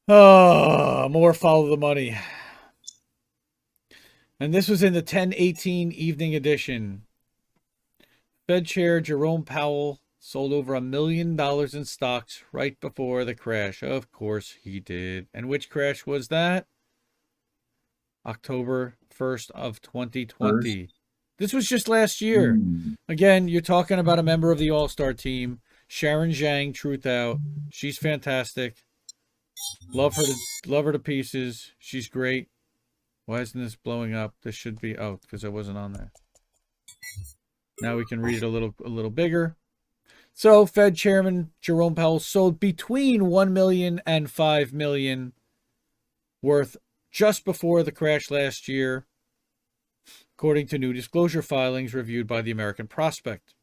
Oh, more follow the money. And this was in the 10/18 evening edition. Fed Chair Jerome Powell sold over $1 million in stocks right before the crash. Of course he did. And which crash was that? October 1st of 2020. First. This was just last year. Mm. Again, you're talking about a member of the All-Star team, Sharon Zhang, Truthout. She's fantastic. Love her to pieces. She's great. Why isn't this blowing up? This should be because I wasn't on there. Now we can read it a little bigger. So, Fed Chairman Jerome Powell sold between 1 million and 5 million worth just before the crash last year, according to new disclosure filings reviewed by the American Prospect.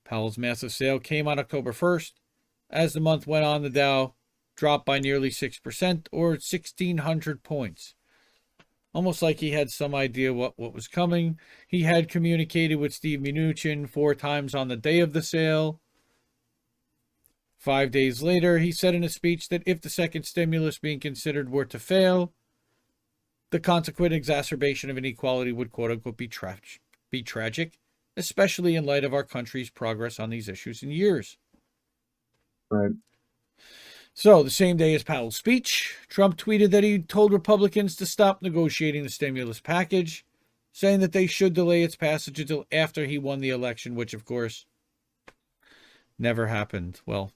Powell's massive sale came on October 1st. As the month went on, the Dow dropped by nearly 6% or 1,600 points. Almost like he had some idea what was coming. He had communicated with Steve Mnuchin 4 times on the day of the sale. 5 days later, he said in a speech that if the second stimulus being considered were to fail, the consequent exacerbation of inequality would, quote-unquote, be tragic, especially in light of our country's progress on these issues in years. Right. So, the same day as Powell's speech, Trump tweeted that he told Republicans to stop negotiating the stimulus package, saying that they should delay its passage until after he won the election, which, of course, never happened. Well,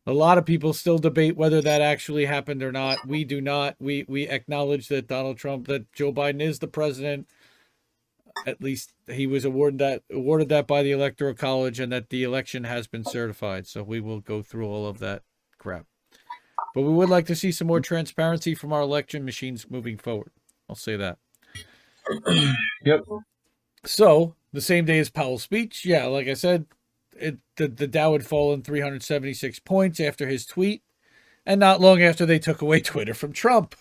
a lot of people still debate whether that actually happened or not. We do not. We acknowledge that that Joe Biden is the president. At least he was awarded that by the Electoral College, and that the election has been certified. So we will go through all of that crap. But we would like to see some more transparency from our election machines moving forward. I'll say that. Yep. So the same day as Powell's speech, yeah, like I said, the Dow had fallen 376 points after his tweet, and not long after they took away Twitter from Trump.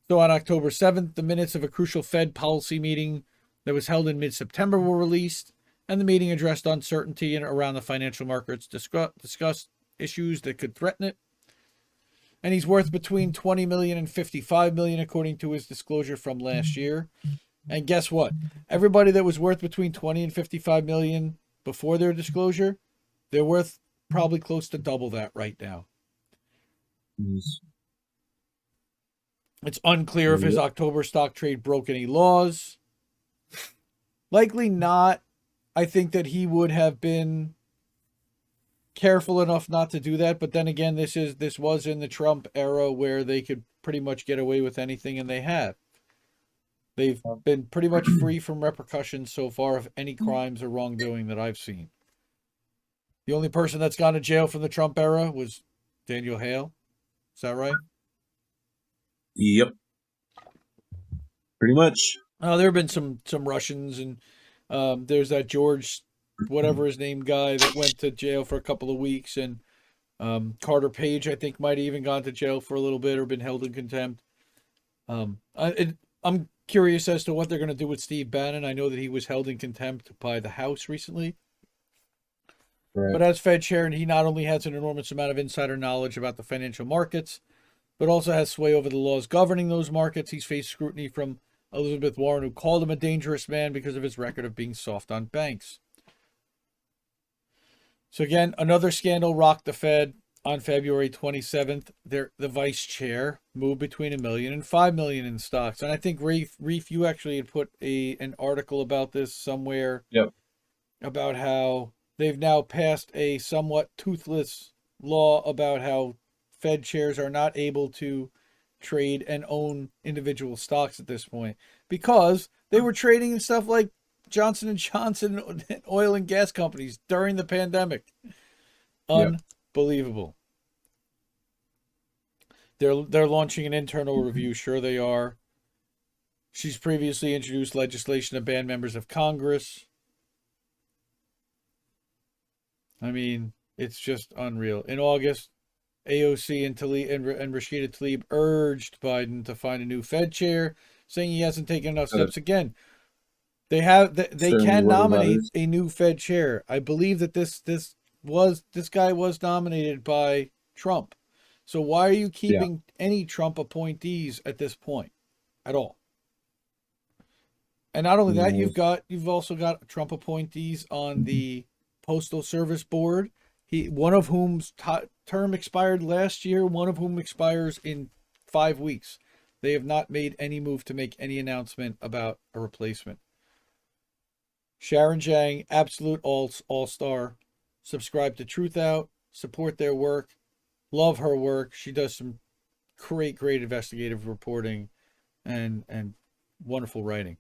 So on October 7th, the minutes of a crucial Fed policy meeting that was held in mid-September were released, and the meeting addressed uncertainty around the financial markets, discussed issues that could threaten it. And he's worth between 20 million and 55 million, according to his disclosure from last year. And guess what? Everybody that was worth between 20 and 55 million before their disclosure, they're worth probably close to double that right now. Yes. It's unclear if his October stock trade broke any laws. Likely not. I think that he would have been careful enough not to do that. But then again, this was in the Trump era where they could pretty much get away with anything, and they have. They've been pretty much free from repercussions so far of any crimes or wrongdoing that I've seen. The only person that's gone to jail from the Trump era was Daniel Hale. Is that right? Yep. Pretty much. There have been some Russians, and there's that George, whatever his name, guy that went to jail for a couple of weeks, and Carter Page, I think, might have even gone to jail for a little bit or been held in contempt. I'm curious as to what they're going to do with Steve Bannon. I know that he was held in contempt by the House recently. Right. But as Fed chair, he not only has an enormous amount of insider knowledge about the financial markets, but also has sway over the laws governing those markets. He's faced scrutiny from Elizabeth Warren, who called him a dangerous man because of his record of being soft on banks. So again, another scandal rocked the Fed. On February 27th, the vice chair moved between $1 million and $5 million in stocks. And I think, Reef, you actually had put an article about this somewhere. Yep. About how they've now passed a somewhat toothless law about how Fed chairs are not able to trade and own individual stocks at this point, because they were trading in stuff like Johnson & Johnson and oil and gas companies during the pandemic. Unbelievable. They're launching an internal review. Sure they are. She's previously introduced legislation to ban members of Congress. I mean, it's just unreal. In August, AOC and Rashida Tlaib urged Biden to find a new Fed chair, saying he hasn't taken enough steps. Again, they can nominate a new Fed chair. I believe that this this guy was nominated by Trump. So why are you keeping any Trump appointees at this point at all? And not only that, you've also got Trump appointees on the Postal Service Board. One of whom's term expired last year, one of whom expires in 5 weeks. They have not made any move to make any announcement about a replacement. Sharon Zhang, absolute all-star. Subscribe to Truthout, support their work, love her work. She does some great investigative reporting and wonderful writing.